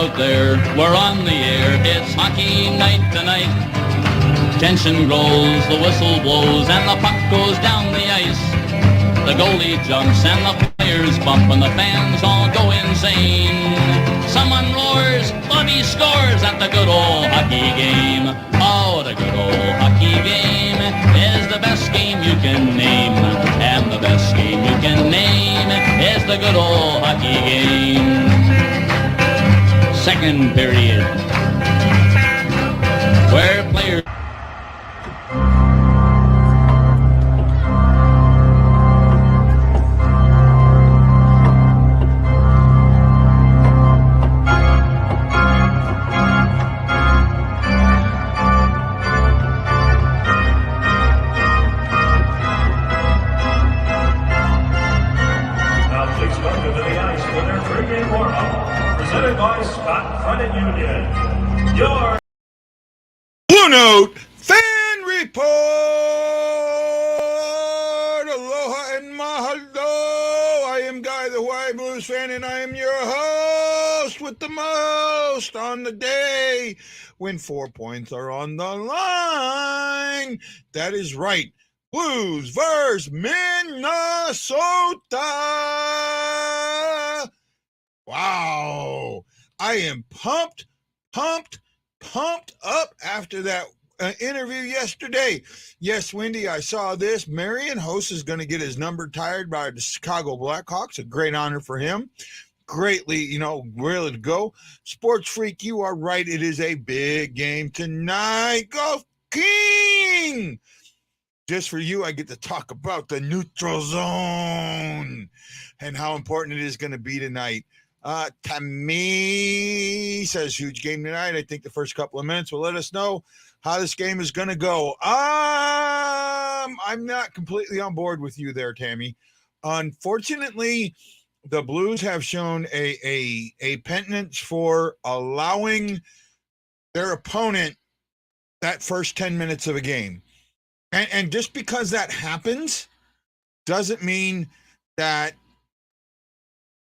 out there, we're on the air. It's hockey night tonight. Tension grows, the whistle blows, and the puck goes down the ice. The goalie jumps and the players bump and the fans all go insane. Someone roars, Bobby scores at the good old hockey game. Oh, the good old hockey game is the best game you can name. And the best game you can name is the good old hockey game. Second period, where players... BlueNote Fan Report! Aloha and mahalo! I am Guy the Hawaii Blues fan, and I am your host with the most on the day when 4 points are on the line. That is right. Blues versus Minnesota! Wow! I am pumped up after that interview yesterday. Yes, Wendy, I saw this. Marion Host is going to get his number tired by the Chicago Blackhawks. A great honor for him. Greatly, ready to go. Sports Freak, you are right. It is a big game tonight. Go King! Just for you, I get to talk about the neutral zone and how important it is going to be tonight. Tammy says huge game tonight. I think the first couple of minutes will let us know how this game is going to go. I'm not completely on board with you there, Tammy. Unfortunately, the Blues have shown a penitence for allowing their opponent that first 10 minutes of a game. And just because that happens doesn't mean that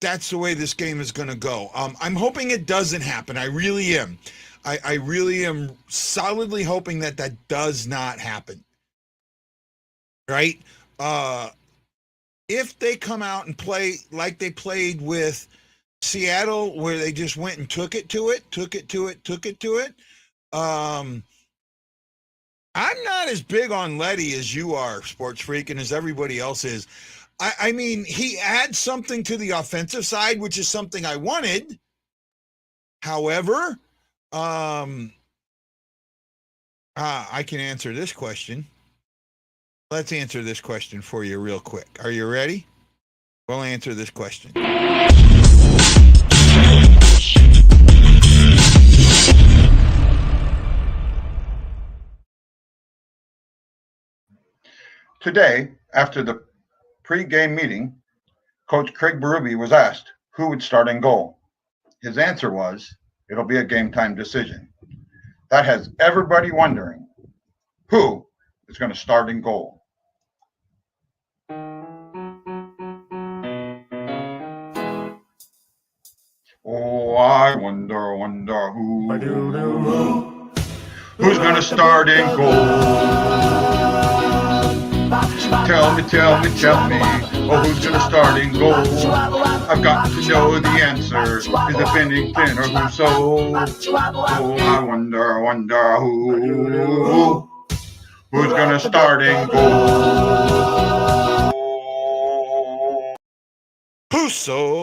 that's the way this game is going to go. I'm hoping it doesn't happen. I really am. I really am solidly hoping that does not happen. Right? If they come out and play like they played with Seattle, where they just went and took it to it. I'm not as big on Letty as you are, Sports Freak, and as everybody else is. I mean, he adds something to the offensive side, which is something I wanted. However, I can answer this question. Let's answer this question for you real quick. Are you ready? We'll answer this question. Today, after the pre-game meeting, Coach Craig Berube was asked who would start in goal. His answer was, it'll be a game-time decision. That has everybody wondering, who is going to start in goal? Oh, I wonder who's going to start in goal? Tell me, oh, who's going to start in goal? I've got to know the answer. Is it Bennington or Husso? Oh, I wonder who's going to start in goal? Husso.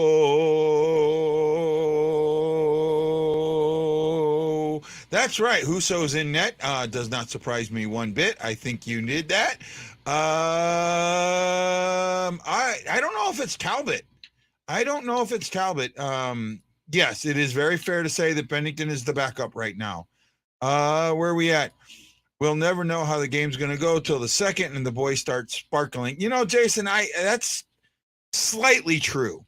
That's right. Husso's in net. Does not surprise me one bit. I think you did that. I don't know if it's Talbot. Yes, it is very fair to say that Bennington is the backup right now. Where are we at? We'll never know how the game's going to go till the second and the boys start sparkling. Jason, that's slightly true.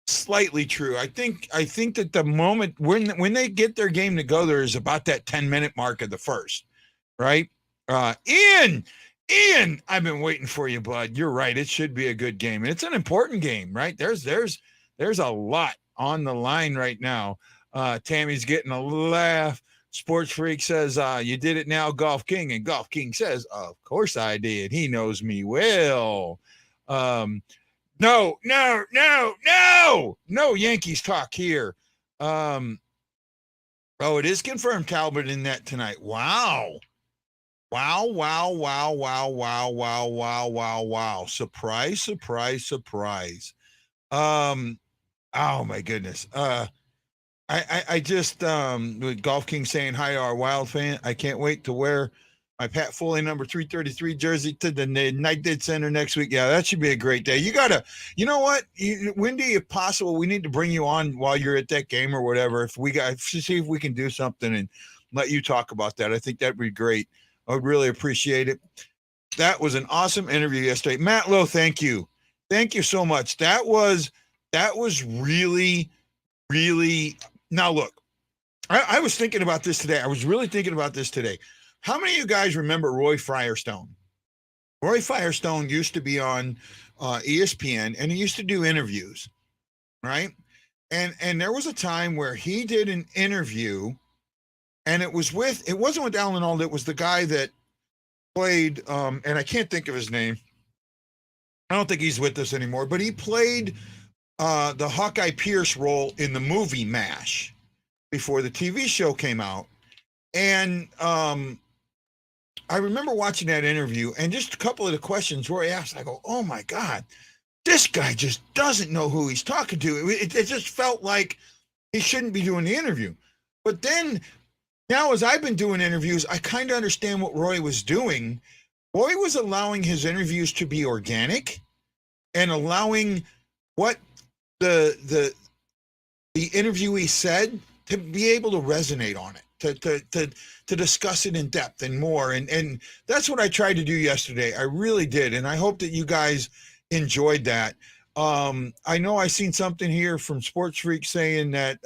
I think that the moment when they get their game to go, there is about that 10-minute mark of the first, right? Ian, I've been waiting for you, bud. You're right. It should be a good game. And it's an important game, right? There's a lot on the line right now. Tammy's getting a laugh. Sports Freak says, you did it now, Golf King. And Golf King says, of course I did. He knows me well. No Yankees talk here. It is confirmed Talbot in that tonight. Wow. Surprise. Oh my goodness. I just with Golf King saying hi to our Wild fan. I can't wait to wear my Pat Foley number 333 jersey to the Night Dead Center next week. Yeah, that should be a great day. You gotta, you know what, Wendy, if possible, we need to bring you on while you're at that game or whatever. If we got to see if we can do something and let you talk about that. I think that'd be great. I would really appreciate it. That was an awesome interview yesterday. Matt Lowe, thank you. Thank you so much. That was really, really. Now, look, I was thinking about this today. I was really thinking about this today. How many of you guys remember Roy Firestone? Roy Firestone used to be on ESPN, and he used to do interviews, right? And there was a time where he did an interview, and it wasn't with Alan Alda. It was the guy that played, and I can't think of his name. I don't think he's with us anymore, but he played the Hawkeye Pierce role in the movie MASH before the TV show came out. And I remember watching that interview, and just a couple of the questions Roy asked, I go, oh my God, this guy just doesn't know who he's talking to. It just felt like he shouldn't be doing the interview. But then now, as I've been doing interviews, I kind of understand what Roy was doing. Roy was allowing his interviews to be organic and allowing what the interviewee said to be able to resonate on it, to discuss it in depth and more. And that's what I tried to do yesterday. I really did. And I hope that you guys enjoyed that. I know I seen something here from Sports Freak saying that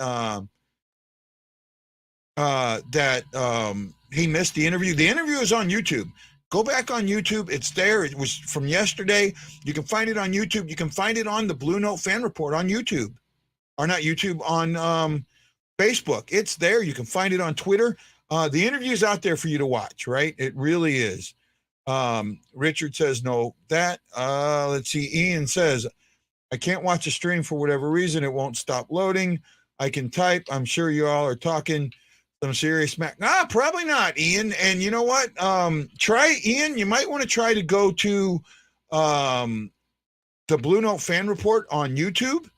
he missed the interview. The interview is on YouTube. Go back on YouTube. It's there. It was from yesterday. You can find it on YouTube. You can find it on the Blue Note Fan Report on YouTube. Or not YouTube, on Facebook. It's there. You can find it on Twitter. The interview's out there for you to watch, right? It really is. Richard says no. Let's see. Ian says, I can't watch a stream for whatever reason. It won't stop loading. I can type. I'm sure you all are talking some serious smack. Nah, probably not, Ian. And you know what? Try, Ian, you might want to try to go to the Blue Note Fan Report on YouTube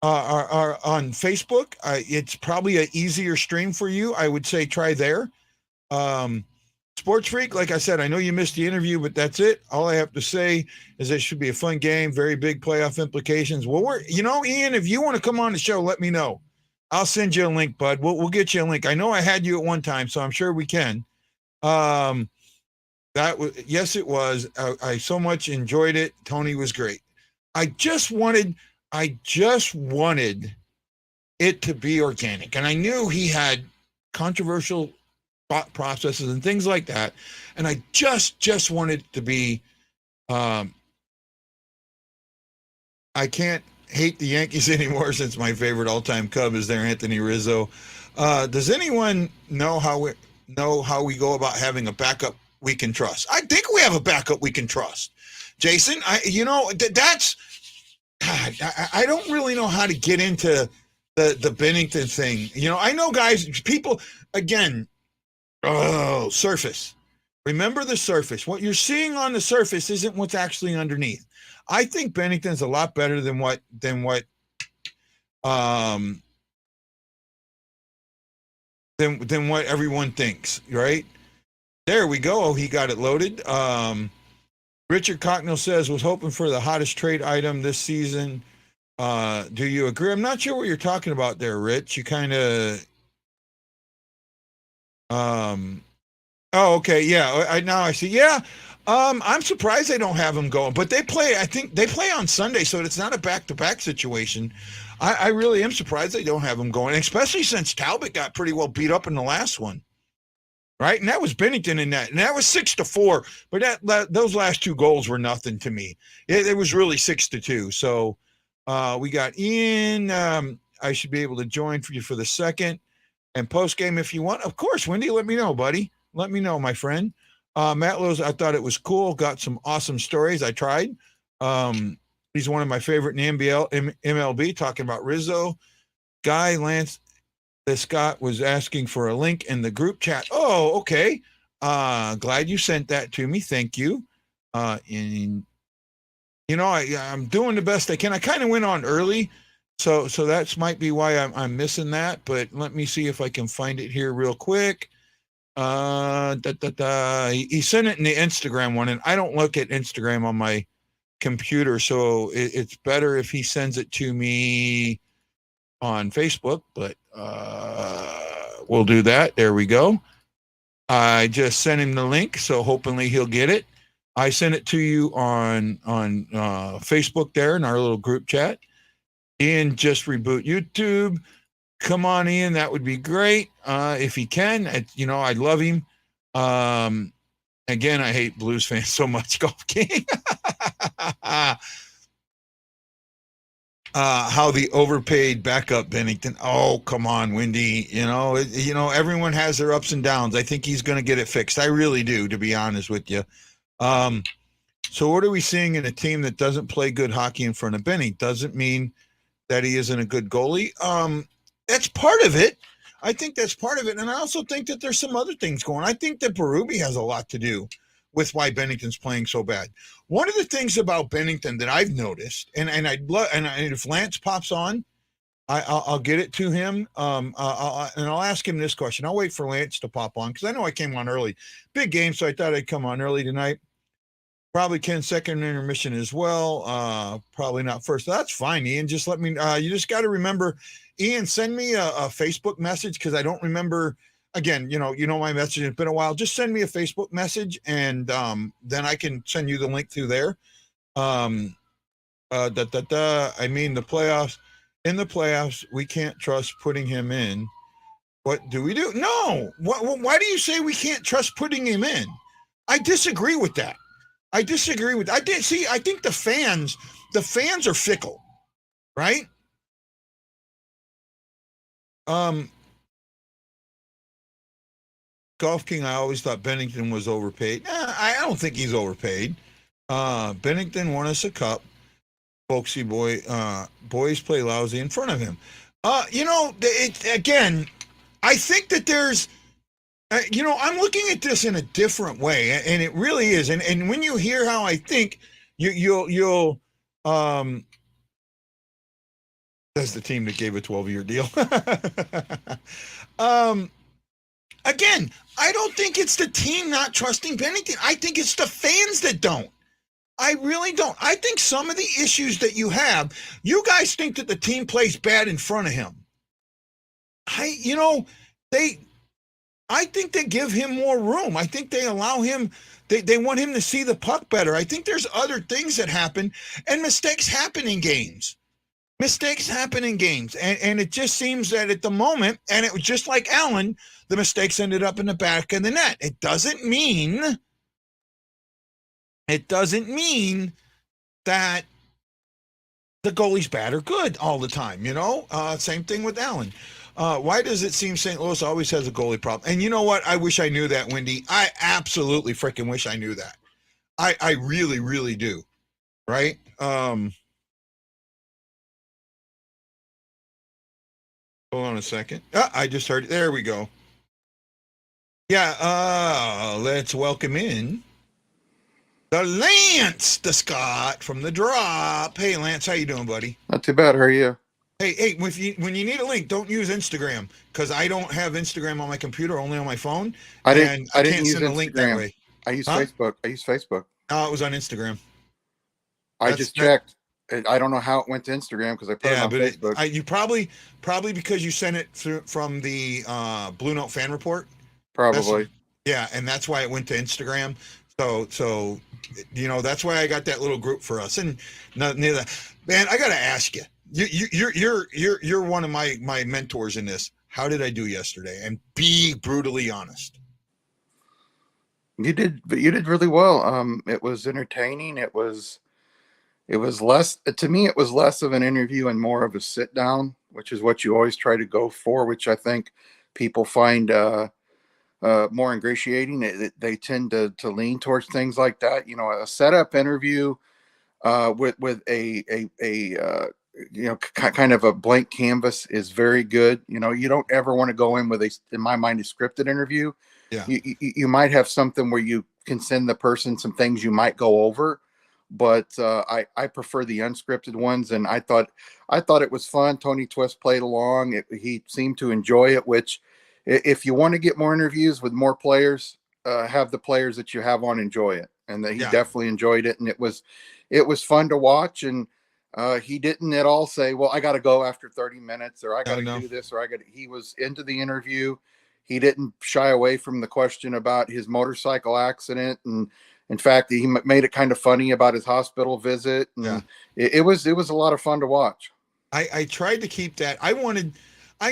or on Facebook. It's probably an easier stream for you. I would say try there. Sports Freak, like I said, I know you missed the interview, but that's it. All I have to say is it should be a fun game, very big playoff implications. Well, Ian, if you want to come on the show, let me know. I'll send you a link, bud. We'll get you a link. I know I had you at one time, so I'm sure we can. Yes, it was. I so much enjoyed it. Tony was great. I just wanted it to be organic, and I knew he had controversial thought processes and things like that, and I just wanted it to be. I can't hate the Yankees anymore since my favorite all-time Cub is there, Anthony Rizzo. Does anyone know how we go about having a backup we can trust? I think we have a backup we can trust. Jason, that's God, I don't really know how to get into the Bennington thing. I know people again. Oh, surface. Remember the surface. What you're seeing on the surface isn't what's actually underneath. I think Bennington's a lot better than what everyone thinks, right? There we go. He got it loaded. Richard Cocknell says, was hoping for the hottest trade item this season. Do you agree? I'm not sure what you're talking about there, Rich. You kind of okay, yeah. Now I see. Yeah. I'm surprised they don't have him going, but I think they play on Sunday, so it's not a back-to-back situation. I really am surprised they don't have him going, especially since Talbot got pretty well beat up in the last one. Right? And that was Bennington in that. And that was 6-4, but those last two goals were nothing to me. It was really 6-2. So we got Ian. I should be able to join for you for the second and post game if you want. Of course, Wendy, let me know, buddy. Let me know, my friend. Matt Lowe's, I thought it was cool. Got some awesome stories. I tried. He's one of my favorite in the MLB, talking about Rizzo. Guy Lance Scott was asking for a link in the group chat. Oh, okay. Glad you sent that to me. Thank you. And I'm doing the best I can. I kind of went on early, so that's might be why I'm missing that. But let me see if I can find it here real quick. He sent it in the Instagram one, and I don't look at Instagram on my computer, so it's better if he sends it to me on Facebook. But we'll do that. There we go. I just sent him the link, so hopefully he'll get it. I sent it to you on Facebook there in our little group chat. Ian, just reboot YouTube. Come on, Ian. That would be great if he can. I love him. Again, I hate Blues fans so much. Golf King. How the overpaid backup Bennington. Oh, come on, Wendy. Everyone has their ups and downs. I think he's going to get it fixed. I really do, to be honest with you. So what are we seeing in a team that doesn't play good hockey in front of Benny? Doesn't mean that he isn't a good goalie. That's part of it. I think that's part of it. And I also think that there's some other things going on. I think that Berube has a lot to do with why Bennington's playing so bad. One of the things about Bennington that I've noticed, and I'd love, and if Lance pops on, I'll get it to him. I'll ask him this question. I'll wait for Lance to pop on because I know I came on early. Big game, so I thought I'd come on early tonight. Probably Ken's second intermission as well. Probably not first. That's fine, Ian. Just let me. You just got to remember, Ian. Send me a Facebook message because I don't remember. Again, my message. It's been a while. Just send me a Facebook message, and then I can send you the link through there. I mean, the playoffs. In the playoffs, we can't trust putting him in. What do we do? No. Why do you say we can't trust putting him in? I disagree with that. I think the fans are fickle, right? Golf King, I always thought Bennington was overpaid. I don't think he's overpaid. Bennington won us a cup. Folksy boy, boys play lousy in front of him. Again, I think that there's, I'm looking at this in a different way, and it really is. And when you hear how I think, you'll that's the team that gave a 12-year deal. Again, I don't think it's the team not trusting Bennington. I think it's the fans that don't. I really don't. I think some of the issues that you have, you guys think that the team plays bad in front of him. I think they give him more room. I think they allow him, they want him to see the puck better. I think there's other things that happen, and mistakes happen in games. And it just seems that at the moment, and it was just like Allen, the mistakes ended up in the back of the net. It doesn't mean that the goalie's bad or good all the time, Same thing with Allen. Why does it seem St. Louis always has a goalie problem? And you know what? I wish I knew that, Wendy. I absolutely freaking wish I knew that. I really, really do. Right? Hold on a second. I just heard it. There we go. Yeah, let's welcome in the Lance, the Scott from the Drop. Hey, Lance, how you doing, buddy? Not too bad. How are you? Hey, when you need a link, don't use Instagram because I don't have Instagram on my computer, only on my phone. I can't use send a link that way. I use Facebook. Oh, it was on Instagram. I just checked. I don't know how it went to Instagram because I put it on Facebook. You probably because you sent it from the BlueNote fan report. Probably. And that's why it went to Instagram. So that's why I got that little group for us. And man, I got to ask you. You're one of my mentors in this. How did I do yesterday? And be brutally honest. You did really well. It was entertaining. It was less, to me, it was less of an interview and more of a sit down which is what you always try to go for, which I think people find more ingratiating. They tend to lean towards things like that. A setup interview with a kind of a blank canvas is very good. You don't ever want to go in with in my mind, a scripted interview. Yeah. You might have something where you can send the person some things you might go over, but I prefer the unscripted ones. And I thought it was fun. Tony Twist played along. He seemed to enjoy it, which if you want to get more interviews with more players, have the players that you have on enjoy it. And that he definitely enjoyed it. And it was fun to watch. And he didn't at all say, well, I got to go after 30 minutes or I got to do this or he was into the interview. He didn't shy away from the question about his motorcycle accident. And in fact, he made it kind of funny about his hospital visit. And it was a lot of fun to watch. I tried to keep that. I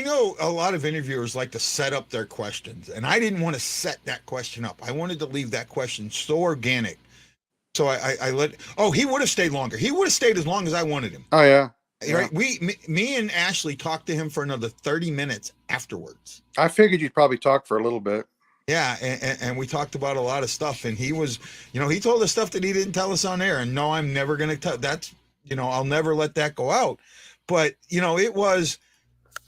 know a lot of interviewers like to set up their questions, and I didn't want to set that question up. I wanted to leave that question so organic. So I he would have stayed longer. He would have stayed as long as I wanted him. Oh yeah. Right. Me and Ashley talked to him for another 30 minutes afterwards. I figured you'd probably talk for a little bit. Yeah. And we talked about a lot of stuff, and he was, he told us stuff that he didn't tell us on air, and no, I'm never going to tell that's, I'll never let that go out. But, it was,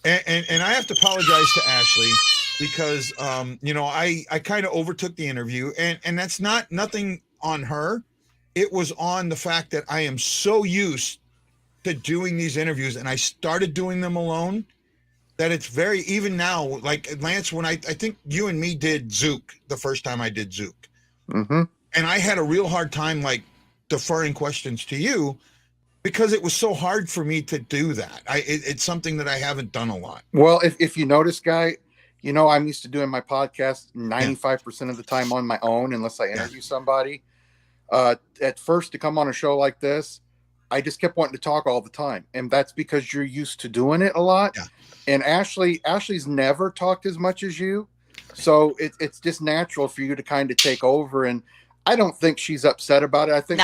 and I have to apologize to Ashley because, I kind of overtook the interview, and that's nothing on her. It was on the fact that I am so used to doing these interviews, and I started doing them alone, that it's very, even now, like Lance, when I think you and me did Zook the first time I did Zook, and I had a real hard time like deferring questions to you because it was so hard for me to do that. It's something that I haven't done a lot. Well, if you notice, Guy, I'm used to doing my podcast 95% of the time on my own, unless I interview somebody. At first, to come on a show like this, I just kept wanting to talk all the time. And that's because you're used to doing it a lot. Yeah. And Ashley's never talked as much as you. So it's just natural for you to kind of take over. And I don't think she's upset about it. I think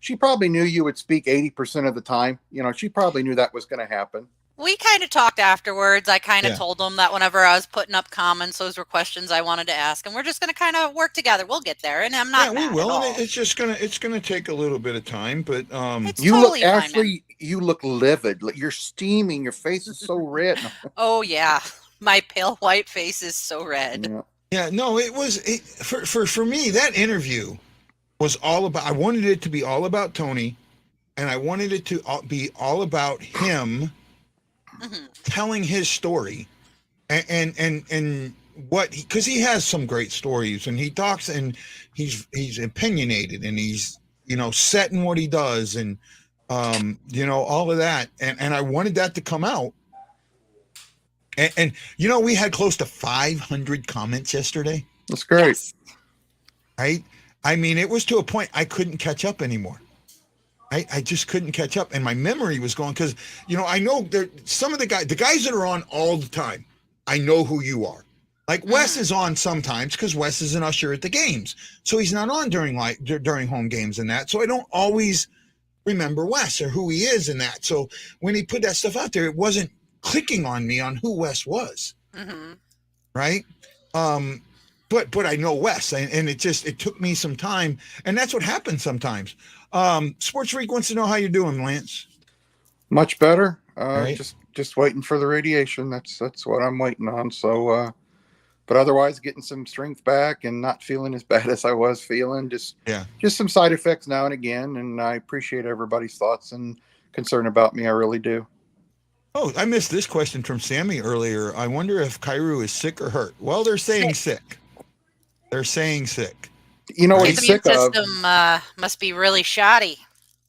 she probably knew you would speak 80% of the time. She probably knew that was going to happen. We kind of talked afterwards. I kind of told them that whenever I was putting up comments, those were questions I wanted to ask, and we're just going to kind of work together. We'll get there, and I'm not mad we will. At all. It's gonna take a little bit of time, but it's totally fine, Ashley, you look livid. You're steaming. Your face is so red. Oh yeah, my pale white face is so red. Yeah. No, it was for me. That interview was all about. I wanted it to be all about Tony, and I wanted it to be all about him. Telling his story and what because he has some great stories, and he talks, and he's opinionated, and he's set in what he does, and all of that, and I wanted that to come out, and we had close to 500 comments yesterday. That's great. Yes. Right? I mean, it was to a point I couldn't catch up anymore. I just couldn't catch up, and my memory was going because I know there some of the guys that are on all the time. I know who you are. Like Wes is on sometimes because Wes is an usher at the games, so he's not on during home games and that. So I don't always remember Wes or who he is in that. So when he put that stuff out there, it wasn't clicking on me on who Wes was. Right. But I know Wes, and it took me some time, and that's what happens sometimes. Sports Freak wants to know how you're doing, Lance. Much better. Right. Just waiting for the radiation. That's what I'm waiting on. So, but otherwise, getting some strength back and not feeling as bad as I was feeling. Just some side effects now and again. And I appreciate everybody's thoughts and concern about me. I really do. Oh, I missed this question from Sammy earlier. I wonder if Kyro is sick or hurt. Well, they're saying sick. They're saying sick. You know what His he's sick immune of? system must be really shoddy.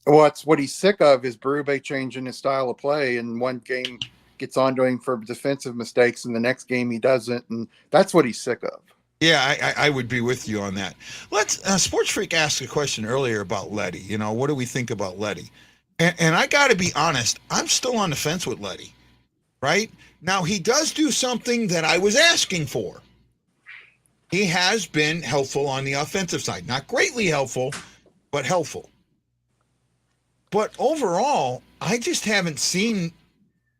What he's sick of is Berube changing his style of play, and one game gets onto him for defensive mistakes, and the next game he doesn't, and that's what he's sick of. Yeah, I would be with you on that. Let's Sports Freak asked a question earlier about Letty. What do we think about Letty? And I got to be honest, I'm still on the fence with Letty. Right now, he does do something that I was asking for. He has been helpful on the offensive side. Not greatly helpful, but helpful. But overall, I just haven't seen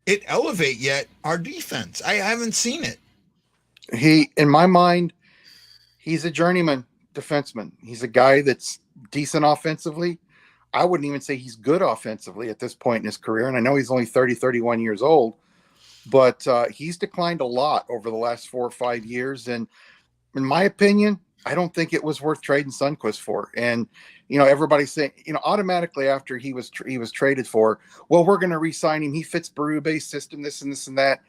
it elevate yet our defense. I haven't seen it. He, in my mind, he's a journeyman defenseman. He's a guy that's decent offensively. I wouldn't even say he's good offensively at this point in his career. And I know he's only 30, 31 years old, but he's declined a lot over the last 4 or 5 years. And in my opinion, I don't think it was worth trading Sundqvist for. And, everybody's saying, automatically after he was traded for, well, we're going to re-sign him. He fits Berube's system, this and this and that.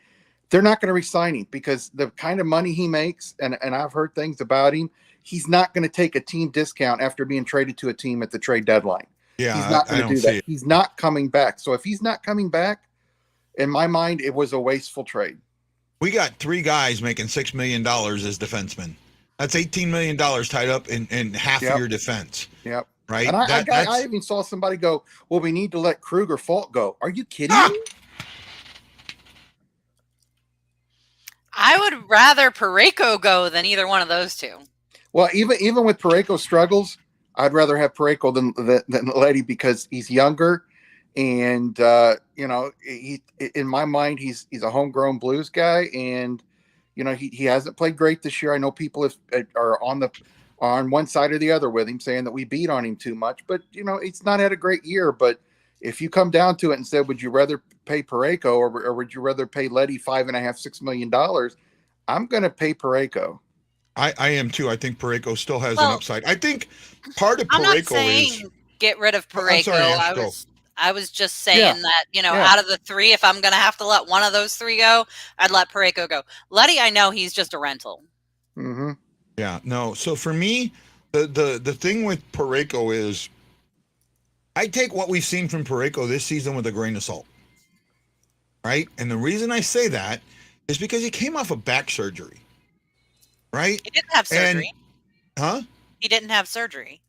They're not going to re-sign him because the kind of money he makes, and I've heard things about him, he's not going to take a team discount after being traded to a team at the trade deadline. Yeah, he's not going to do that. It. He's not coming back. So if he's not coming back, in my mind, it was a wasteful trade. We got 3 guys making $6 million as defensemen. That's $18 million tied up in half of your defense. Yep. Right. And I even saw somebody go, well, we need to let Kruger Fault go. Are you kidding me? I would rather Parayko go than either one of those two. Well, even with Parayko's struggles, I'd rather have Parayko than Letty because he's younger, and he in my mind he's a homegrown Blues guy, and he hasn't played great this year. I know people are on one side or the other with him, saying that we beat on him too much, but he's not had a great year. But if you come down to it and said, would you rather pay Parayko or would you rather pay Letty $5.5-6 million? I'm going to pay Parayko. I am too. I think Parayko still has an upside. I think part of Parayko is get rid of Parayko. Sorry, I was just saying that, out of the 3, if I'm going to have to let one of those 3 go, I'd let Parayko go. Letty, I know he's just a rental. Mm-hmm. Yeah, no. So for me, the thing with Parayko is I take what we've seen from Parayko this season with a grain of salt. Right? And the reason I say that is because he came off of back surgery. Right? He didn't have surgery. He didn't have surgery.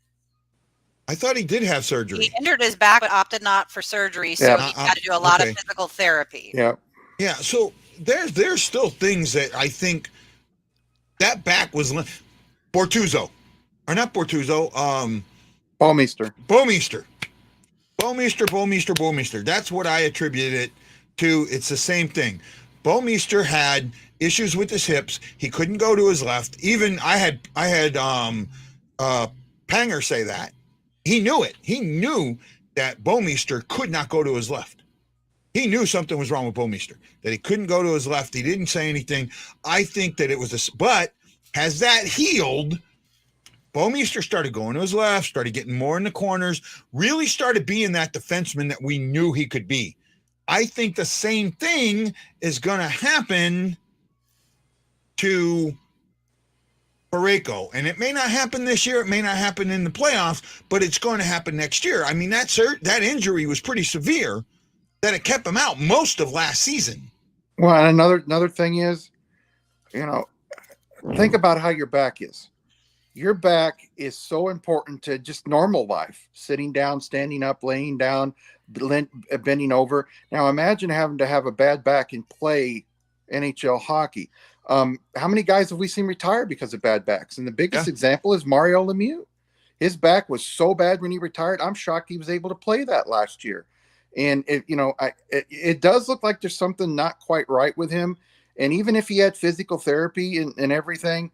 I thought he did have surgery. He injured his back but opted not for surgery, so he had to do a lot of physical therapy. Yeah. Yeah, so there's still things that I think that back was Bortuzzo. Or not Bortuzzo, Bouwmeester. Bouwmeester. That's what I attribute it to. It's the same thing. Bouwmeester had issues with his hips. He couldn't go to his left. Even I had Panger say that. He knew it. He knew that Bouwmeester could not go to his left. He knew something was wrong with Bouwmeester, that he couldn't go to his left. He didn't say anything. I think that it was but has that healed? Bouwmeester started going to his left, started getting more in the corners, really started being that defenseman that we knew he could be. I think the same thing is going to happen to Parayko, and it may not happen this year. It may not happen in the playoffs, but it's going to happen next year. I mean, that injury was pretty severe that it kept him out most of last season. Well, and another thing is, think about how your back is. Your back is so important to just normal life, sitting down, standing up, laying down, bending over. Now imagine having to have a bad back and play NHL hockey. How many guys have we seen retire because of bad backs? And the biggest example is Mario Lemieux. His back was so bad when he retired. I'm shocked he was able to play that last year. And it does look like there's something not quite right with him. And even if he had physical therapy and everything,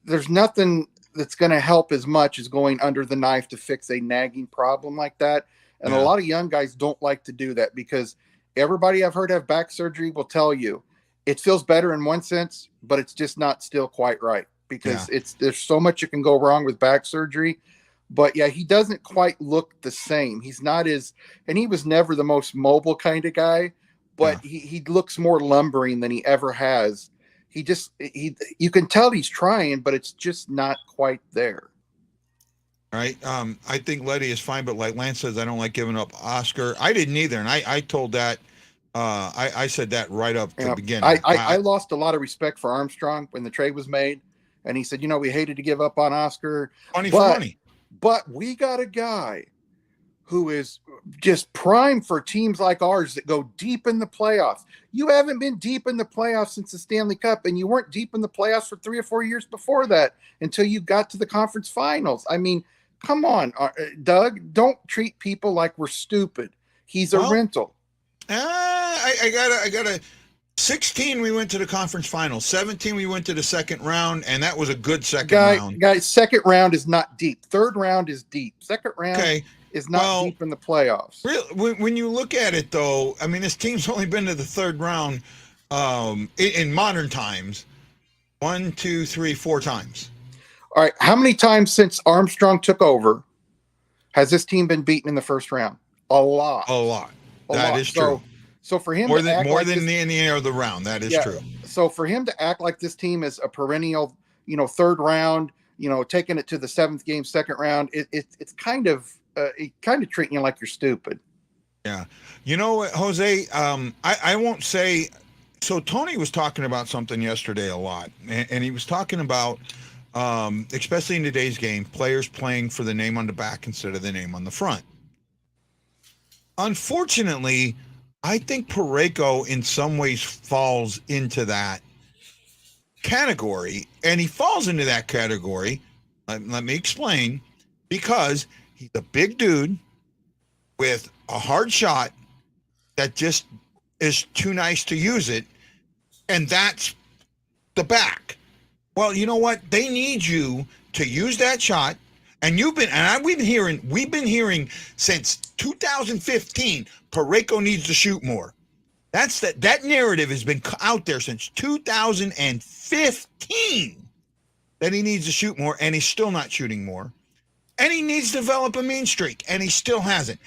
there's nothing that's going to help as much as going under the knife to fix a nagging problem like that. And a lot of young guys don't like to do that because everybody I've heard have back surgery will tell you it feels better in one sense, but it's just not still quite right because there's so much that can go wrong with back surgery. But he doesn't quite look the same. He's not and he was never the most mobile kind of guy, but he looks more lumbering than he ever has. You can tell he's trying, but it's just not quite there. Right. I think Letty is fine, but like Lance says, I don't like giving up Oscar. I didn't either. And I told that, I said that right up to the beginning. I lost a lot of respect for Armstrong when the trade was made. And he said, we hated to give up on Oscar. Funny for money. But we got a guy who is just prime for teams like ours that go deep in the playoffs. You haven't been deep in the playoffs since the Stanley Cup, and you weren't deep in the playoffs for 3 or 4 years before that until you got to the conference finals. I mean, come on, Doug, don't treat people like we're stupid. He's a rental. I got a 16. We went to the conference final. 17. We went to the second round, and that was a good second round. Guys, second round is not deep. Third round is deep. Second round is not deep in the playoffs. Really, when you look at it, though, I mean, this team's only been to the third round in modern times. 1, 2, 3, 4 times. All right. How many times since Armstrong took over has this team been beaten in the first round? A lot. A lot. That is true. So for him more to than act more like than this, the end of the round, that is true. So for him to act like this team is a perennial, third round, taking it to the 7th game, second round, it's kind of treating you like you're stupid. Yeah. You know what, Jose? I won't say. So Tony was talking about something yesterday a lot, and he was talking about, especially in today's game, players playing for the name on the back instead of the name on the front. Unfortunately, I think Parayko in some ways falls into that category, and he falls into that category. Let me explain, because he's a big dude with a hard shot that just is too nice to use it, and that's the back. Well, you know what? They need you to use that shot, and we've been hearing since 2015, Parayko needs to shoot more. That narrative has been out there since 2015 that he needs to shoot more, and he's still not shooting more. And he needs to develop a mean streak, and he still hasn't.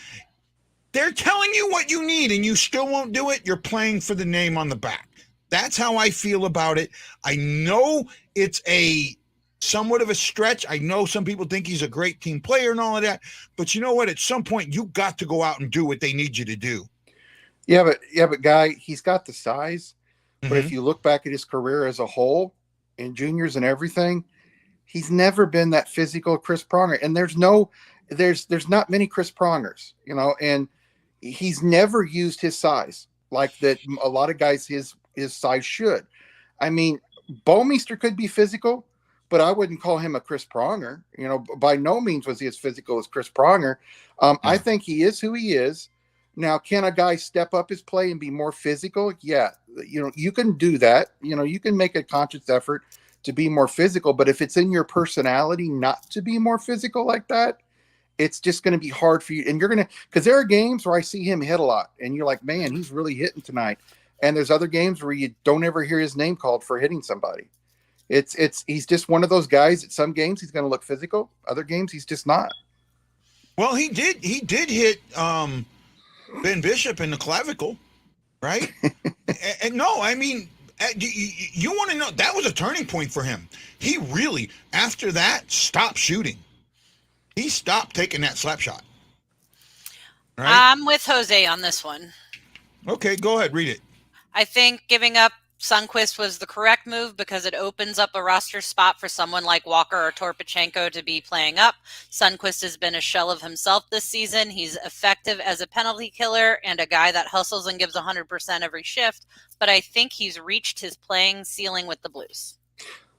They're telling you what you need, and you still won't do it. You're playing for the name on the back. That's how I feel about it. I know it's somewhat of a stretch. I know some people think he's a great team player and all of that, but you know what? At some point, you got to go out and do what they need you to do. Yeah, but Guy, he's got the size. But if you look back at his career as a whole, in juniors and everything, he's never been that physical Chris Pronger. And there's not many Chris Prongers, and he's never used his size like that. A lot of guys his size should. I mean, Bouwmeester could be physical, but I wouldn't call him a Chris Pronger. By no means was he as physical as Chris Pronger. I think he is who he is. Now, can a guy step up his play and be more physical? Yeah. You can do that. You can make a conscious effort to be more physical, but if it's in your personality not to be more physical like that, it's just going to be hard for you. And because there are games where I see him hit a lot and you're like, man, he's really hitting tonight. And there's other games where you don't ever hear his name called for hitting somebody. He's just one of those guys. At some games he's going to look physical. Other games he's just not. Well, he did hit Ben Bishop in the clavicle, right? and no, I mean, you want to know, that was a turning point for him. He really, after that, stopped shooting. He stopped taking that slap shot. Right? I'm with Jose on this one. Okay, go ahead, read it. I think giving up Sundqvist was the correct move because it opens up a roster spot for someone like Walker or Torpachenko to be playing up. Sundqvist has been a shell of himself this season. He's effective as a penalty killer and a guy that hustles and gives 100% every shift, but I think he's reached his playing ceiling with the Blues.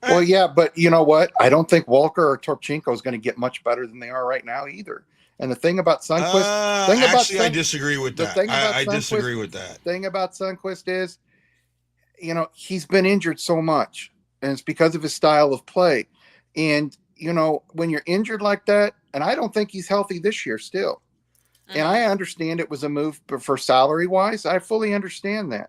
Well, yeah, but you know what? I don't think Walker or Torpachenko is going to get much better than they are right now either. And the thing about Sundqvist, I disagree with that. I disagree with that. The thing about Sundqvist is, he's been injured so much, and it's because of his style of play. And, when you're injured like that, and I don't think he's healthy this year still. Mm-hmm. And I understand it was a move for salary wise. I fully understand that.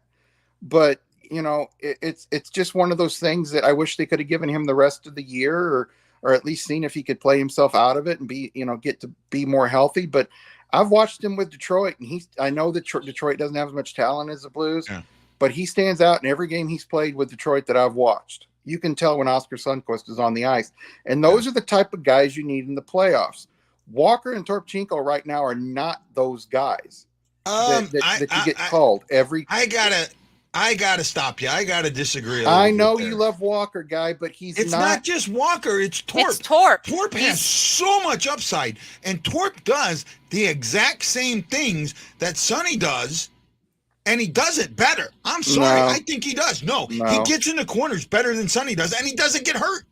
But, it's just one of those things that I wish they could have given him the rest of the year or at least seen if he could play himself out of it and get to be more healthy. But I've watched him with Detroit, and I know that Detroit doesn't have as much talent as the Blues. Yeah. But he stands out in every game he's played with Detroit that I've watched. You can tell when Oskar Sundqvist is on the ice. And those are the type of guys you need in the playoffs. Walker and Torpachenko right now are not those guys that you get called every. I gotta stop you. I gotta disagree. I know you love Walker, Guy, but it's not just Walker. It's Torp. It's Torp. Torp has so much upside, and Torp does the exact same things that Sonny does. And he does it better. I'm sorry. I think he does. No, he gets in the corners better than Sonny does, and he doesn't get hurt.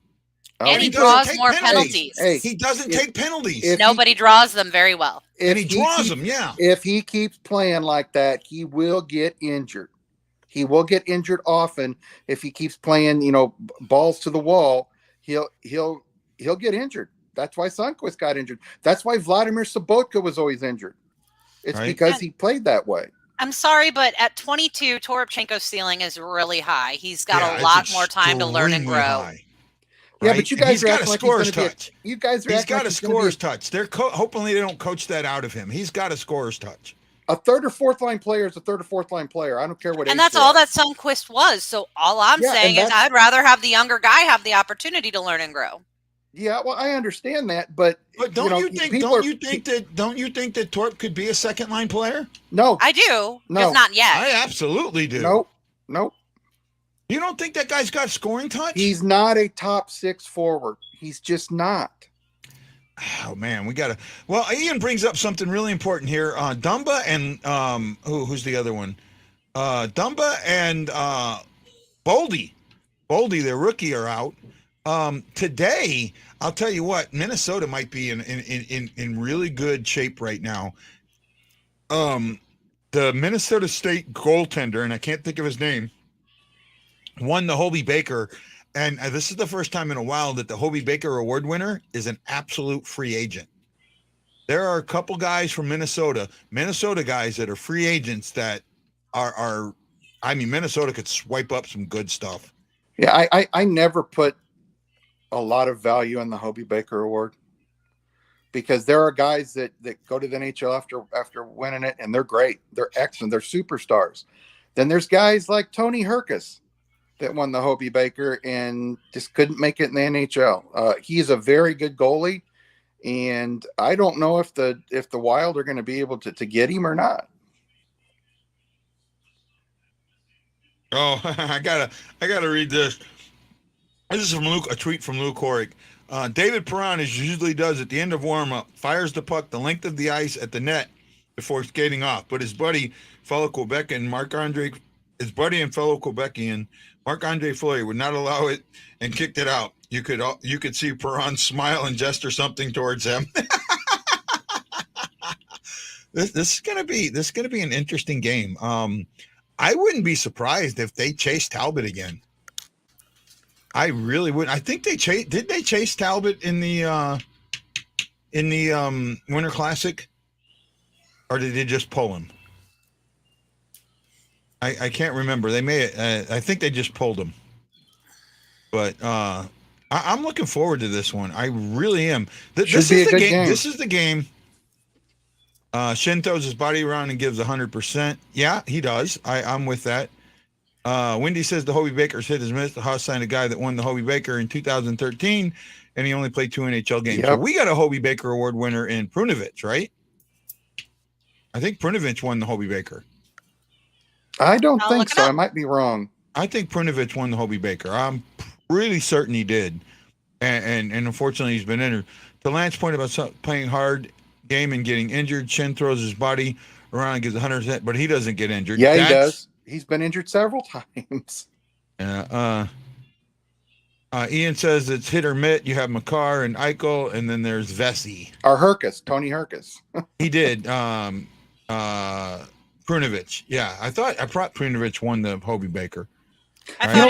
And he he doesn't draws take more penalties. penalties. Hey, He doesn't take penalties. if Nobody draws them very well. And he if draws keeps- them, yeah. If he keeps playing like that, he will get injured. He will get injured often if he keeps playing, balls to the wall. He'll get injured. That's why Sundqvist got injured. That's why Vladimir Sobotka was always injured. It's Right. because he played that way. I'm sorry, but at 22, Toropchenko's ceiling is really high. He's got Yeah, a it's lot more time to learn and extremely grow. high, Yeah, right? but you And guys he's are got a acting like scorer's he's going to touch. be. You guys are He's acting got like a he's gonna be scorer's touch. They're hopefully they don't coach that out of him. He's got a scorer's touch. a third or fourth line player is a third or fourth line player. I don't care what. And age that's they all are. that Sundqvist was. So all I'm Yeah, saying and is I'd rather have the younger guy have the opportunity to learn and grow. Yeah, well, I understand that, but Don't you think that Torp could be a second line player? No, I do, No. just not yet. I absolutely do. nope. You don't think that guy's got scoring touch? He's not a top 6 forward. He's just not. Oh man, we gotta. Well, Ian brings up something really important here. Dumba and who's the other one? Dumba and Boldy, their rookie, are out. Today, I'll tell you what, Minnesota might be in really good shape right now. The Minnesota State goaltender, and I can't think of his name, won the Hobie Baker. And this is the first time in a while that the Hobie Baker Award winner is an absolute free agent. There are a couple guys from Minnesota guys that are free agents that are Minnesota could swipe up some good stuff. Yeah, I never put a lot of value on the Hobie Baker Award because there are guys that go to the NHL after winning it, and they're great. They're excellent. They're superstars. Then there's guys like Tony Herkus that won the Hobie Baker and just couldn't make it in the NHL. He's a very good goalie, and I don't know if the Wild are going to be able to get him or not. Oh, I gotta read this. This is from Luke, a tweet from Luke Horick. David Perron, as usually does at the end of warm-up, fires the puck the length of the ice at the net before skating off. But his buddy, fellow Quebecian Marc-Andre Fleury would not allow it and kicked it out. You could see Perron smile and gesture something towards him. This is gonna be an interesting game. I wouldn't be surprised if they chase Talbot again. I really wouldn't. I think did they chase Talbot in the Winter Classic, or did they just pull him? I can't remember. They may. I think they just pulled him. But I'm looking forward to this one. I really am. This is the game. This is the game. Shin throws his body around and gives 100%. Yeah, he does. I'm with that. Wendy says the Hobie Baker's hit is missed. The Haas signed a guy that won the Hobie Baker in 2013, and he only played 2 NHL games. Yep. So we got a Hobie Baker Award winner in Prunovich, right? I think Prunovich won the Hobie Baker. I don't I'll think look it so. up. I might be wrong. I think Prunovich won the Hobie Baker. I'm really certain he did. And unfortunately, he's been injured. To Lance's point about playing hard game and getting injured, Shin throws his body around and gives 100%, but he doesn't get injured. Yeah, he does. He's been injured several times. Ian says it's hit or miss. You have Makar and Eichel, and then there's Vesey. Or Herkus, Tony Herkus. He did. Prunovich. Yeah, I thought Prunovich won the Hobie Baker. I Right. thought You he know,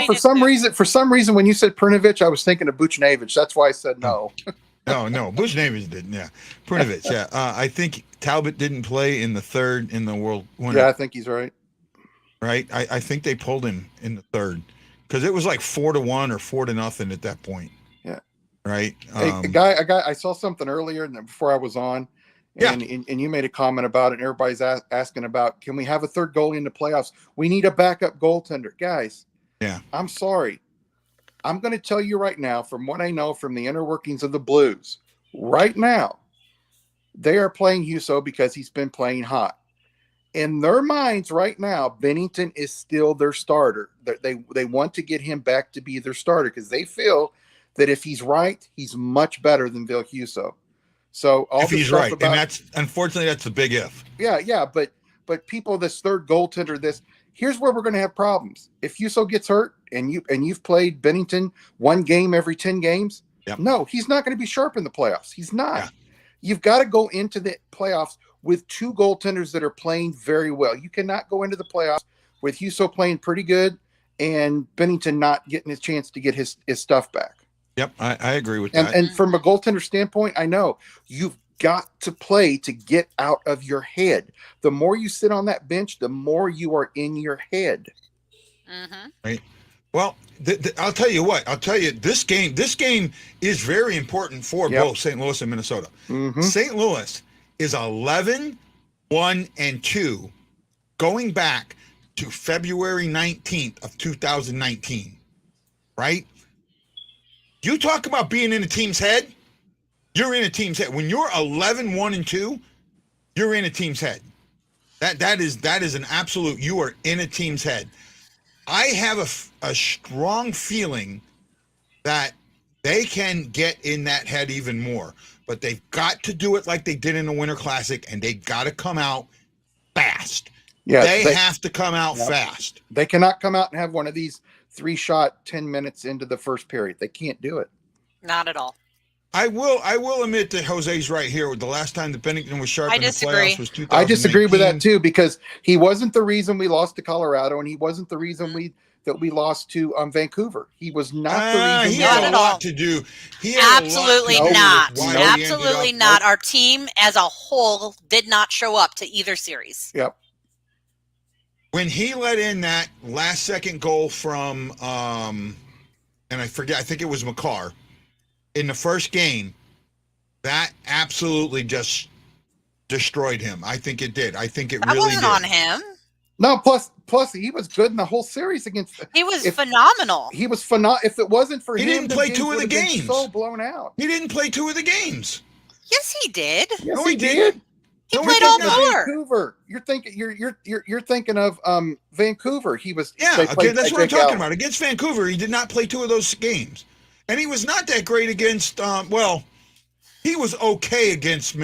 did for some reason, when you said Prunovich, I was thinking of Buchnevich. That's why I said no. No, Buchnevich didn't. Yeah, Prunovich. Yeah, I think Talbot didn't play in the third in the World Winter. Yeah, I think he's right. Right. I think they pulled him in the third because it was like 4-1 or 4-0 at that point. Yeah. Right. Hey, I saw something earlier before I was on, and you made a comment about it. And everybody's asking about, can we have a third goalie in the playoffs? We need a backup goaltender, guys. Yeah. I'm sorry. I'm going to tell you right now, from what I know from the inner workings of the Blues, right now, they are playing Husso because he's been playing hot. In their minds right now, Bennington is still their starter. They want to get him back to be their starter because they feel that if he's right, he's much better than Ville Husso. So if he's right, and that's unfortunately that's a big if. Yeah, but people, this third goaltender, here's where we're going to have problems. If Husso gets hurt and you've played Bennington one game every 10 games, Yep. No, he's not going to be sharp in the playoffs. He's not. Yeah. You've got to go into the playoffs with two goaltenders that are playing very well. You cannot go into the playoffs with Husso playing pretty good and Bennington not getting his chance to get his stuff back. Yep, I agree with that. And from a goaltender standpoint, I know you've got to play to get out of your head. The more you sit on that bench, the more you are in your head. Mm-hmm. Right. Well, I'll tell you what. I'll tell you this game is very important for both St. Louis and Minnesota. Mm-hmm. St. Louis is 11-1-2 going back to February 19th of 2019. Right? You talk about being in a team's head. You're in a team's head. When you're 11-1-2, you're in a team's head. That is an absolute. You are in a team's head. I have a strong feeling that they can get in that head even more, but they've got to do it like they did in the Winter Classic, and they got to come out fast. Yeah, they have to come out fast. They cannot come out and have one of these 3-shot 10 minutes into the first period. They can't do it. Not at all. I will admit that Jose's right here. The last time that Bennington was sharp in the playoffs was 2018. I disagree with that too, because he wasn't the reason we lost to Colorado, and he wasn't the reason we lost to Vancouver. He was not the reason. He had a lot to do. Absolutely not. Absolutely not. Our team as a whole did not show up to either series. Yep. When he let in that last second goal from, and I forget, I think it was McCarr, in the first game, that absolutely just destroyed him. I think it did. I think it really did. That wasn't on him. No, plus he was good in the whole series against. He was phenomenal. He was phenomenal. If it wasn't for him, he didn't play 2 of the games. So blown out. He didn't play 2 of the games. Yes, he did. Yes, no, he did. He played all 4. Vancouver. You're thinking of Vancouver. He was. Okay, that's what I'm talking about. Against Vancouver, he did not play 2 of those games, and he was not that great against. He was okay against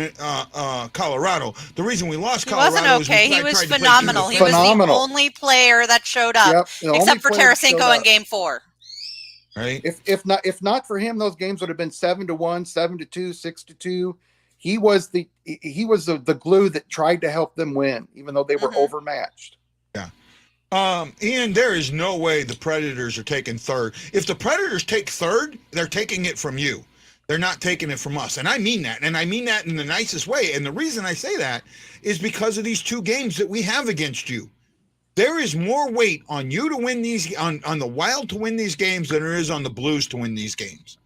Colorado. The reason we lost Colorado wasn't okay. He was phenomenal. He was the only player that showed up, except for Tarasenko in Game 4. Right. If not for him, those games would have been 7-1, 7-2, 6-2. He was the glue that tried to help them win, even though they were overmatched. Yeah. Ian, there is no way the Predators are taking third. If the Predators take third, they're taking it from you. They're not taking it from us. And I mean that. And I mean that in the nicest way. And the reason I say that is because of these 2 games that we have against you. There is more weight on you to win these, on the Wild to win these games than there is on the Blues to win these games.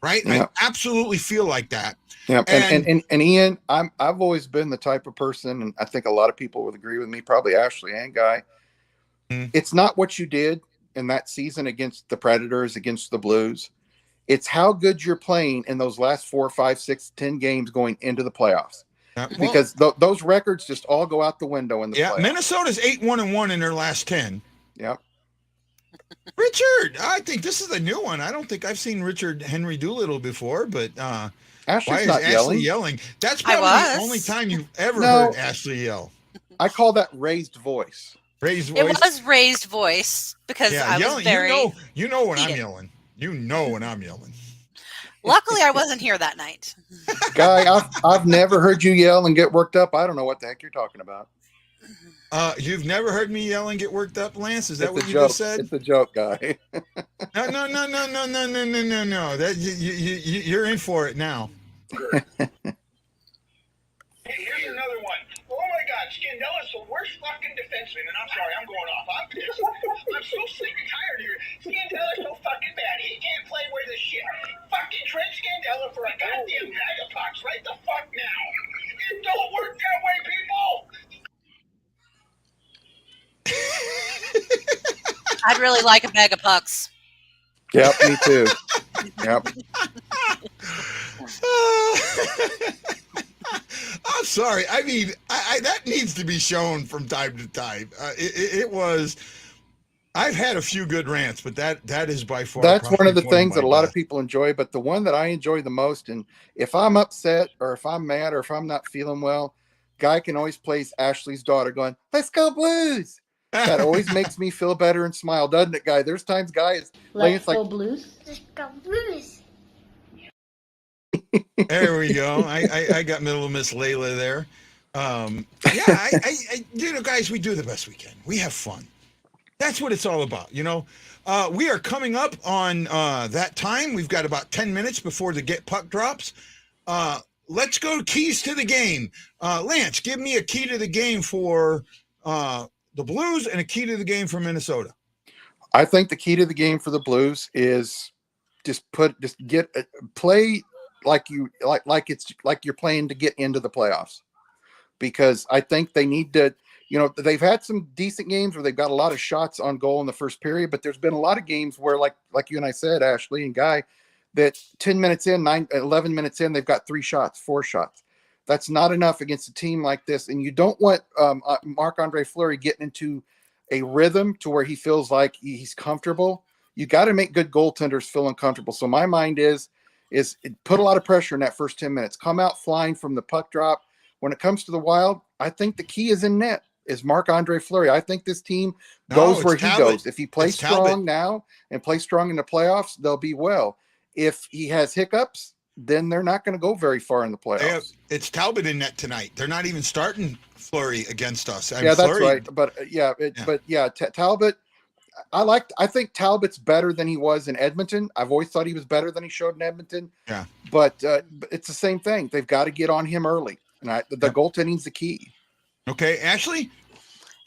Right? Yeah. I absolutely feel like that. Yeah. And Ian, I've always been the type of person, and I think a lot of people would agree with me, probably Ashley and Guy. It's not what you did in that season against the Predators, against the Blues. It's how good you're playing in those last 4, 5, 6, 10 games going into the playoffs. Because those records just all go out the window in the playoffs. Minnesota's 8-1-1 in their last 10. Yep. Richard, I think this is a new one. I don't think I've seen Richard Henry Doolittle before, but Ashley's why is not Ashley yelling? That's probably the only time you've ever heard Ashley yell. I call that raised voice. Raised voice. It was raised voice because I was very. You know when I'm yelling. You know when I'm yelling. Luckily, I wasn't here that night. Guy, I've never heard you yell and get worked up. I don't know what the heck you're talking about. You've never heard me yell and get worked up, Lance? Is that what you joke. Just said? It's a joke, Guy. No. That you're in for it now. Hey, here's another one. Oh my God, Scandella's the worst fucking defenseman, and I'm sorry, I'm going off. I'm pissed. I'm so sick and tired of here. Scandella's so fucking bad. He can't play worth a shit. Fucking trade Scandella for a goddamn bag of pucks right the fuck now. It don't work that way, people. I'd really like a bag of pucks. Yep, me too. Yep. I'm sorry. I mean, I that needs to be shown from time to time. It was. I've had a few good rants, but that is by far. That's one of the things that a lot of people enjoy. But the one that I enjoy the most, and if I'm upset or if I'm mad or if I'm not feeling well, Guy can always place Ashley's daughter going, "Let's go Blues." That always makes me feel better and smile, doesn't it, Guy? There's times Guy is Let's go Blues. Let's go Blues. There we go. I got little Miss Layla there. Yeah, guys, we do the best we can. We have fun. That's what it's all about. We are coming up on that time. We've got about 10 minutes before the get puck drops. Let's go keys to the game. Lance, give me a key to the game for the Blues and a key to the game for Minnesota. I think the key to the game for the Blues is play like you're playing to get into the playoffs, because I think they need to. They've had some decent games where they've got a lot of shots on goal in the first period, but there's been a lot of games where, like you and I said, Ashley and Guy, that 10 minutes in, 11 minutes in, they've got 3 shots, 4 shots. That's not enough against a team like this. And you don't want Marc-Andre Fleury getting into a rhythm to where he feels like he's comfortable. You got to make good goaltenders feel uncomfortable. So my mind is put a lot of pressure in that first 10 minutes. Come out flying from the puck drop. When it comes to the Wild, I think the key is in net, is Marc-Andre Fleury. I think this team goes where he goes. If he plays strong now and plays strong in the playoffs, they'll be well. If he has hiccups, then they're not going to go very far in the playoffs. It's Talbot in net tonight. They're not even starting Fleury against us. That's right. But Talbot, I think Talbot's better than he was in Edmonton. I've always thought he was better than he showed in Edmonton. Yeah. But it's the same thing. They've got to get on him early. And the goaltending's the key. Okay, Ashley?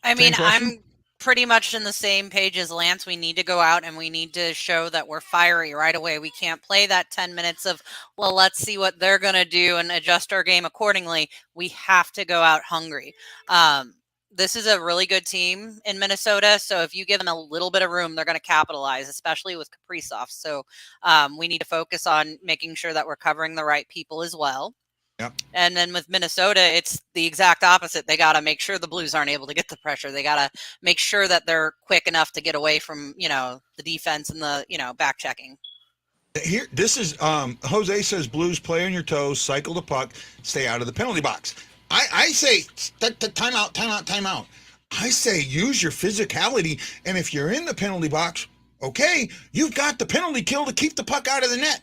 I mean, I'm pretty much in the same page as Lance. We need to go out and we need to show that we're fiery right away. We can't play that 10 minutes of, well, let's see what they're going to do and adjust our game accordingly. We have to go out hungry. This is a really good team in Minnesota. So if you give them a little bit of room, they're going to capitalize, especially with Kaprizov. So we need to focus on making sure that we're covering the right people as well. Yep. And then with Minnesota, it's the exact opposite. They got to make sure the Blues aren't able to get the pressure. They got to make sure that they're quick enough to get away from, the defense and the, back checking. Here, this is Jose says Blues, play on your toes, cycle the puck, stay out of the penalty box. I say time out. I say use your physicality, and if you're in the penalty box, okay, you've got the penalty kill to keep the puck out of the net.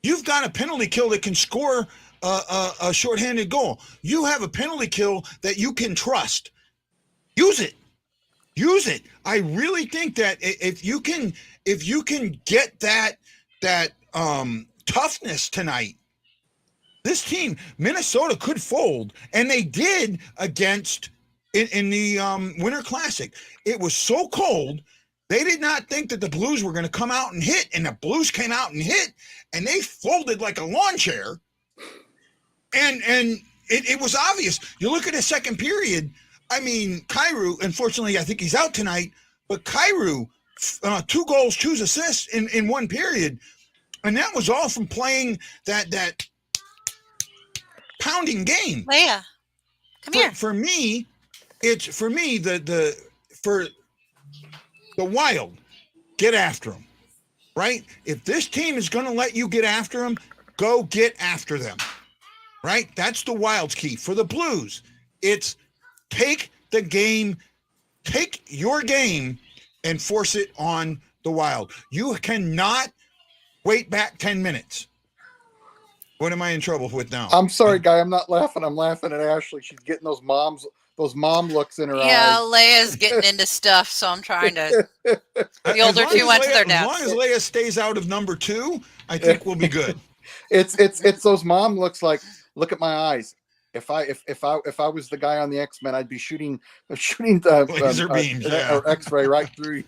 You've got a penalty kill that can score a shorthanded goal. You have a penalty kill that you can trust. Use it. I really think that if you can get that toughness tonight, this team, Minnesota, could fold, and they did against in the Winter Classic. It was so cold. They did not think that the Blues were going to come out and hit, and the Blues came out and hit, and they folded like a lawn chair. And it was obvious. You look at the second period. I mean, Kyrou, unfortunately, I think he's out tonight, but Kyrou, 2 goals, 2 assists in one period, and that was all from playing that pounding game. Leia, come here. For me, the Wild, get after them, right? If this team is going to let you get after them, go get after them, right? That's the Wild's key. For the Blues, it's take your game and force it on the Wild. You cannot wait back 10 minutes. What am I in trouble with now? I'm sorry, Guy. I'm not laughing. I'm laughing at Ashley. She's getting those mom looks in her eyes. Yeah, Leia's getting into stuff, so I'm trying to. The older two went to their dads. As long as Leia stays out of number 2, I think we'll be good. It's those mom looks like, look at my eyes. If I was the guy on the X-Men, I'd be shooting the laser beams or X-ray right through you.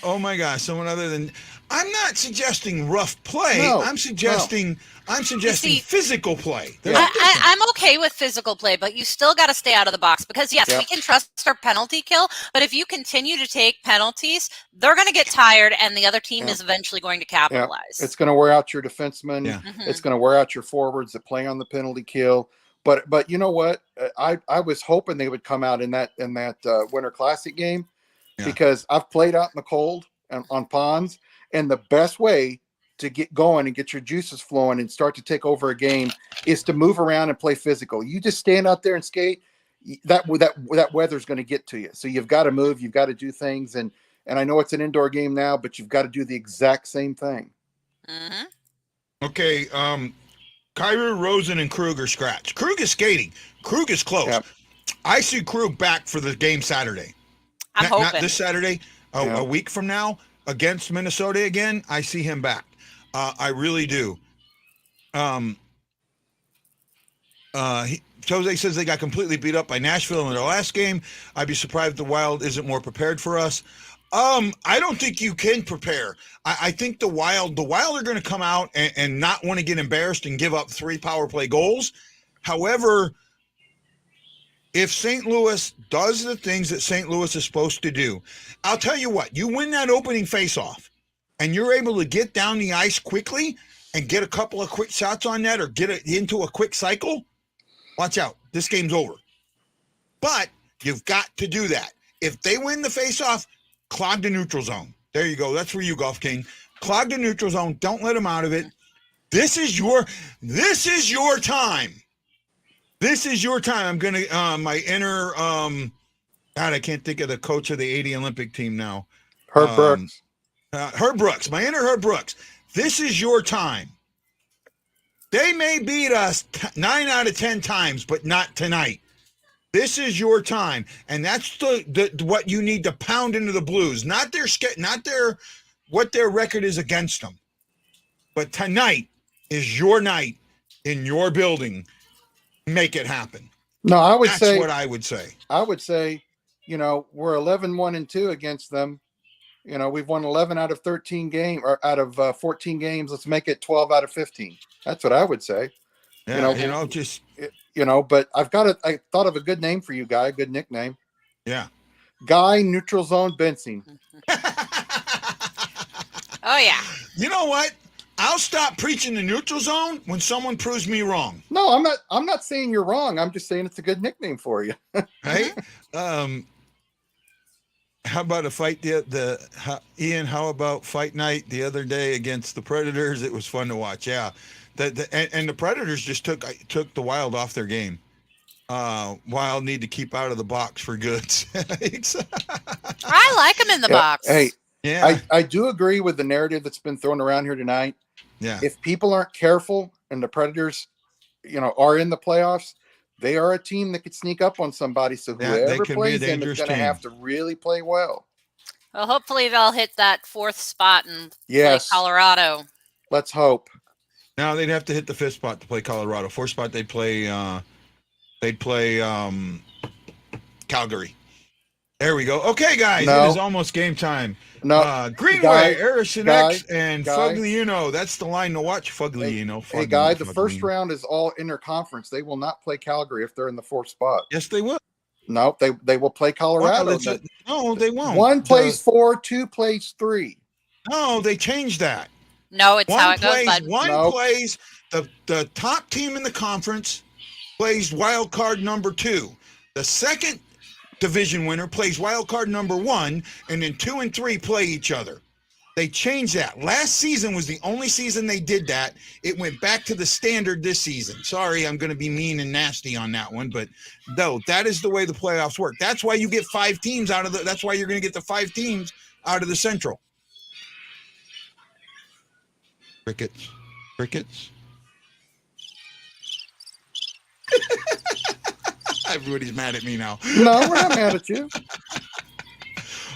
Oh my gosh! Someone other than I'm not suggesting rough play. No, I'm suggesting physical play. I'm okay with physical play, but you still got to stay out of the box because yes, we can trust our penalty kill. But if you continue to take penalties, they're going to get tired, and the other team is eventually going to capitalize. It's going to wear out your defensemen. Yeah. It's going to wear out your forwards that play on the penalty kill. But you know what? I was hoping they would come out in that Winter Classic game. Yeah. Because I've played out in the cold on ponds, and the best way to get going and get your juices flowing and start to take over a game is to move around and play physical. You just stand out there and skate, that weather's going to get to you. So you've got to move, you've got to do things, and I know it's an indoor game now, but you've got to do the exact same thing. Mm-hmm. Okay, Kyrie, Rosen, and Krug are scratch. Krug is skating. Krug is close. Yep. I see Krug back for the game Saturday. I'm Not hoping. this Saturday, a week from now against Minnesota again. I see him back. I really do. Jose says they got completely beat up by Nashville in their last game. I'd be surprised if the Wild isn't more prepared for us. I don't think you can prepare. I think the Wild are going to come out and not want to get embarrassed and give up 3 power play goals. However, if St. Louis does the things that St. Louis is supposed to do, I'll tell you what, you win that opening faceoff and you're able to get down the ice quickly and get a couple of quick shots on that or get it into a quick cycle, watch out. This game's over. But you've got to do that. If they win the faceoff, clog the neutral zone. There you go. That's for you, Golf King. Clog the neutral zone. Don't let them out of it. This is your time. This is your time. I'm going to, my inner, God, I can't think of the coach of the 80 Olympic team now. Herb Brooks. Herb Brooks, my inner Herb Brooks. This is your time. They may beat us 9 out of 10 times, but not tonight. This is your time, and that's the what you need to pound into the Blues. Not their what their record is against them, but tonight is your night in your building. Make it happen. No, I would That's say what I would say. I would say, we're 11-1-2 against them. We've won 11 out of 13 games, or out of 14 games. Let's make it 12 out of 15. That's what I would say. Yeah, But I thought of a good name for you, Guy. Good nickname. Yeah. Guy Neutral Zone Benson. Oh yeah. You know what? I'll stop preaching the neutral zone when someone proves me wrong. No, I'm not saying you're wrong. I'm just saying it's a good nickname for you. Right? How about a fight? Ian, how about fight night the other day against the Predators? It was fun to watch. Yeah. And the Predators just took the Wild off their game. Wild need to keep out of the box for goods. I like him in the box. Hey, yeah. I do agree with the narrative that's been thrown around here tonight. Yeah. If people aren't careful and the Predators, are in the playoffs, they are a team that could sneak up on somebody. So whoever plays them is going to have to really play well. Well, hopefully they'll hit that 4th spot and play Colorado. Let's hope. Now they'd have to hit the 5th spot to play Colorado. 4th spot they'd play Calgary. There we go. Okay, guys, it is almost game time. No, Greenway, Ericsson-X, and Fuglino. That's the line to watch. Fuglino. Hey, Guy, the first round is all interconference. They will not play Calgary if they're in the 4th spot. Yes, they will. No, they will play Colorado. No, they won't. 1 plays 4, 2 plays 3. No, they changed that. No, it's how it goes, bud. One plays the top team in the conference plays wild card number 2. The second division winner plays wild card number 1, and then 2 and 3 play each other. They changed that. Last season was the only season they did that. It went back to the standard this season. Sorry, I'm going to be mean and nasty on that one, but no, that is the way the playoffs work. That's why you get 5 teams out of that's why you're going to get the 5 teams out of the Central. Crickets. Everybody's mad at me now. No, we're not mad at you.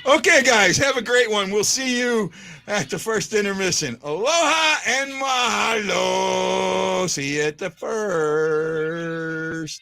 Okay, guys, have a great one. We'll see you at the first intermission. Aloha and mahalo. See you at the first.